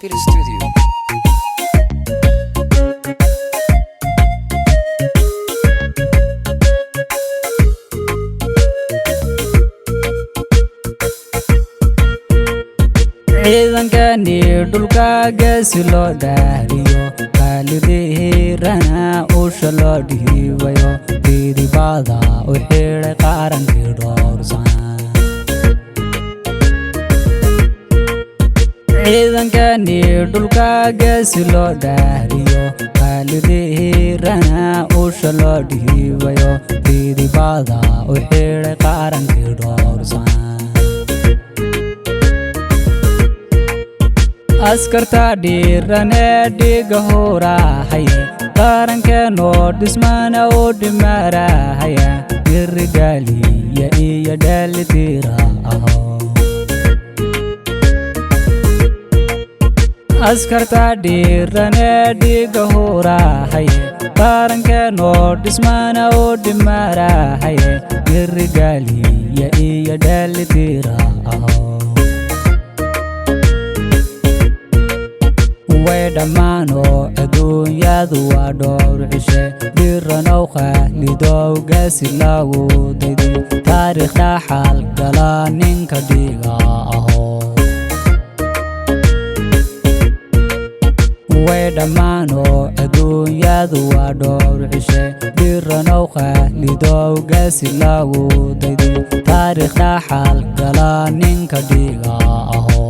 Spirit Studio. ciidankani dhulkaaga si loo dhaariyo qaalideerana usha loo dhiibayo diidibada u xidhay qarankii dhowrsan ciidankani dhulkaaga si loo dhaariyo qaalideerana usha loo dhiibayo diidibada u xidhay qarankii dhowrsan askarta dhiirane dhiga hoorahaya qarankeenoo dhismana u dhimarahaya dirigaliya iyo dheelitira aho askarta dhiirane dhiga hoorahaya qarankeenoo dhismana u dhimarahaya dirigaliya iyo dheelitira aho way dhammaano adduunyadu waa dhowr cishe dhiiranow khaalidowgaasi lagu dayday taariikh dhaxal gala ninka dhiga aho way dhammaano adduunyadu waa dhowr cishe dhiiranow khaalidowgaasi lagu dayday taariikh dhaxal gala ninka dhiga aho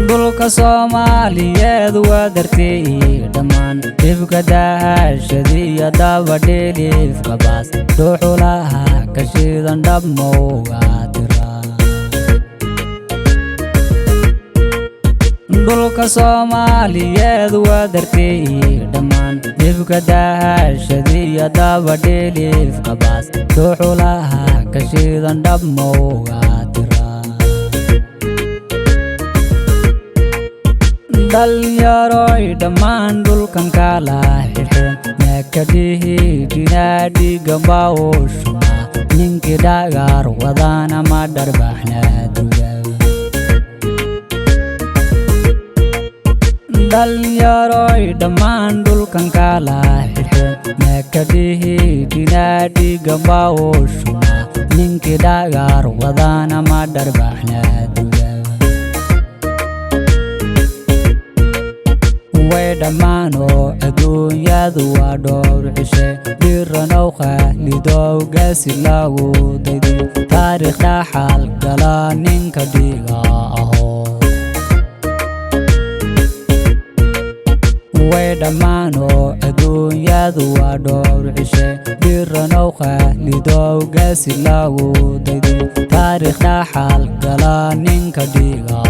dhulka Soomaaliyeed waa dartay dhammaan dhibka daahashadiyo dabadheelifka baas dhuxulaha ka shidan dhabmowga tira dhulka Soomaaliyeed waa dartay dhammaan dhibka daahashadiyo dabadheelifka baas dhuxulaha ka shidan dhabmowga tira dhallinyaroy dhammaan dhulkan kala xidhan meekadhihi dhinaadhiganba u shuma ninkii dhagaar wadana ma dharbaxna duga dhallinyaroy dhammaan dhulkan kala xidhan meekadhihi dhinaadhiganba u shuma ninkii dhagaar wadana ma dharbaxna duga way dhammaano adduunyadu waa dhowr cishe dhiiranow khaalidowgaasi lagu dayday taariikh dhaxal gala ninka dhiga aho way dhammaano adduunyadu waa dhowr cishe dhiiranow khaalidowgaasi lagu dayday taariikh dhaxal gala ninka dhiga